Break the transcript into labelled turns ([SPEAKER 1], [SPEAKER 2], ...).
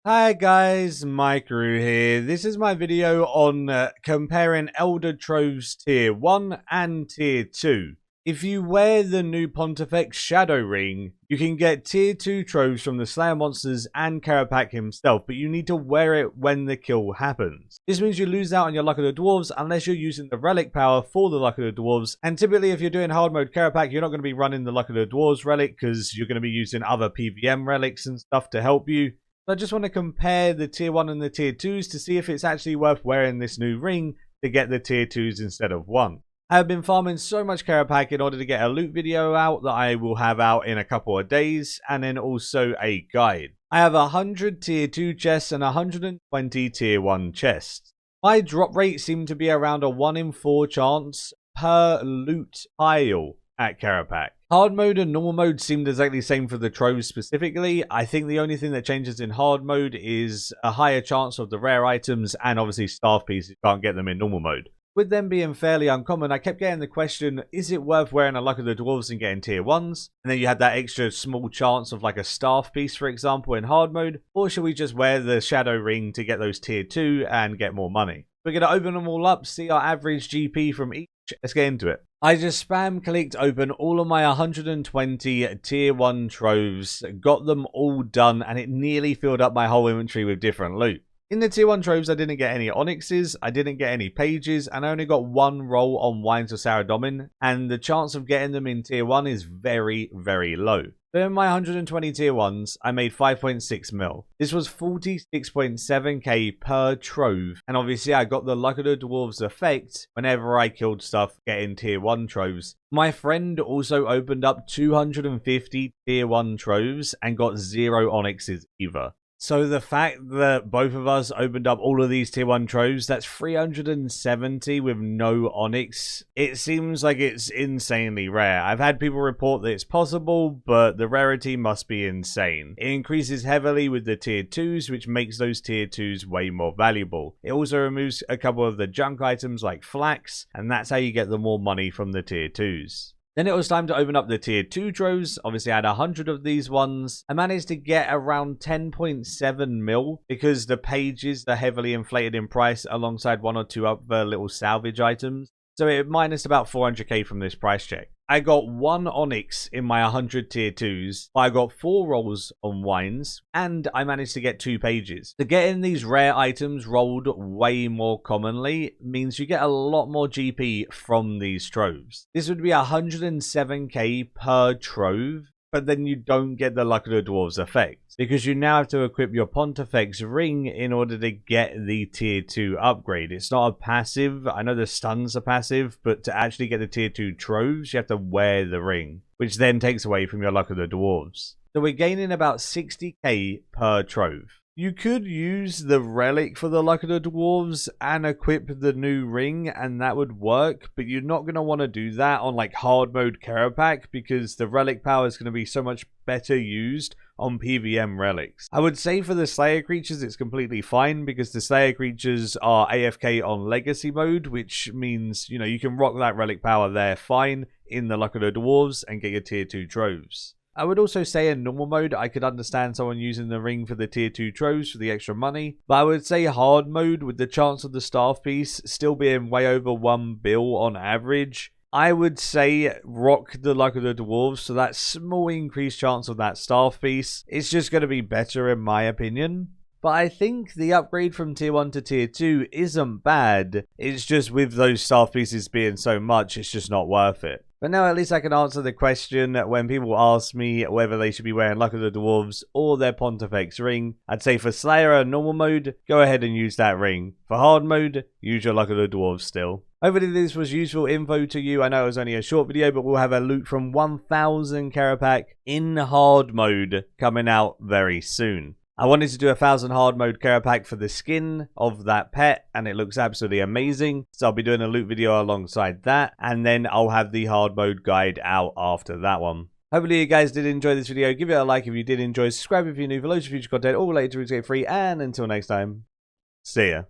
[SPEAKER 1] Hi guys, Maikeru here. This is my video on comparing Elder Troves Tier 1 and Tier 2. If you wear the new Pontifex Shadow Ring, you can get Tier 2 Troves from the Slayer Monsters and Karapak himself, but you need to wear it when the kill happens. This means you lose out on your Luck of the Dwarves unless you're using the Relic power for the Luck of the Dwarves, and typically if you're doing hard mode Karapak, you're not going to be running the Luck of the Dwarves relic because you're going to be using other PVM relics and stuff to help you. I just want to compare the Tier 1 and the Tier 2s to see if it's actually worth wearing this new ring to get the Tier 2s instead of 1. I have been farming so much Karapak in order to get a loot video out that I will have out in a couple of days, and then also a guide. I have 100 Tier 2 chests and 120 Tier 1 chests. My drop rate seemed to be around a 1 in 4 chance per loot pile at Karapak. Hard mode and normal mode seemed exactly the same for the Troves specifically. I think the only thing that changes in hard mode is a higher chance of the rare items and obviously staff pieces. You can't get them in normal mode. With them being fairly uncommon, I kept getting the question, is it worth wearing a Luck of the Dwarves and getting Tier 1s? And then you had that extra small chance of like a staff piece, for example, in hard mode. Or should we just wear the Shadow Ring to get those Tier 2 and get more money? We're going to open them all up, see our average GP from each. Let's get into it. I just spam clicked open all of my 120 Tier 1 Troves, got them all done, and it nearly filled up my whole inventory with different loot. In the Tier 1 Troves, I didn't get any Onyxes, I didn't get any Pages, and I only got one roll on Wines of Saradomin, and the chance of getting them in Tier 1 is very, very low. So in my 120 Tier 1s, I made 5.6 mil. This was 46.7k per Trove, and obviously I got the Luck of the Dwarves effect whenever I killed stuff getting Tier 1 Troves. My friend also opened up 250 Tier 1 Troves and got 0 Onyxes either. So the fact that both of us opened up all of these Tier 1 Troves, that's 370 with no Onyx. It seems like it's insanely rare. I've had people report that it's possible, but the rarity must be insane. It increases heavily with the Tier 2s, which makes those Tier 2s way more valuable. It also removes a couple of the junk items like flax, and that's how you get the more money from the Tier 2s. Then it was time to open up the Tier 2 Troves. Obviously, I had 100 of these ones. I managed to get around 10.7 mil because the pages are heavily inflated in price alongside one or two other little salvage items. So it minus about 400k from this price check. I got 1 Onyx in my 100 Tier 2s, I got 4 rolls on Wines, and I managed to get 2 Pages. So getting these rare items rolled way more commonly means you get a lot more GP from these Troves. This would be 107k per Trove, but then you don't get the Luck of the Dwarves effect, because you now have to equip your Pontifex ring in order to get the Tier 2 upgrade. It's not a passive. I know the stuns are passive, but to actually get the Tier 2 Troves, you have to wear the ring, which then takes away from your Luck of the Dwarves. So we're gaining about 60k per Trove. You could use the relic for the Luck of the Dwarves and equip the new ring, and that would work, but you're not going to want to do that on like hard mode Karapak because the relic power is going to be so much better used on PVM relics. I would say for the Slayer creatures it's completely fine because the Slayer creatures are AFK on legacy mode, which means, you know, you can rock that relic power there fine in the Luck of the Dwarves and get your Tier 2 Troves. I would also say in normal mode, I could understand someone using the ring for the Tier 2 Troves for the extra money, but I would say hard mode with the chance of the staff piece still being way over 1 bill on average, I would say rock the Luck of the Dwarves, so that small increased chance of that staff piece is just going to be better in my opinion. But I think the upgrade from Tier 1 to Tier 2 isn't bad, it's just with those staff pieces being so much, it's just not worth it. But now at least I can answer the question when people ask me whether they should be wearing Luck of the Dwarves or their Pontifex ring. I'd say for Slayer and normal mode, go ahead and use that ring. For hard mode, use your Luck of the Dwarves still. Hopefully this was useful info to you. I know it was only a short video, but we'll have a loot from 1000 Karapak in hard mode coming out very soon. I wanted to do 1000 hard mode Karapak for the skin of that pet, and it looks absolutely amazing. So I'll be doing a loot video alongside that, and then I'll have the hard mode guide out after that one. Hopefully you guys did enjoy this video. Give it a like if you did enjoy. Subscribe if you're new for loads of future content all related to Runescape 3, and until next time, see ya.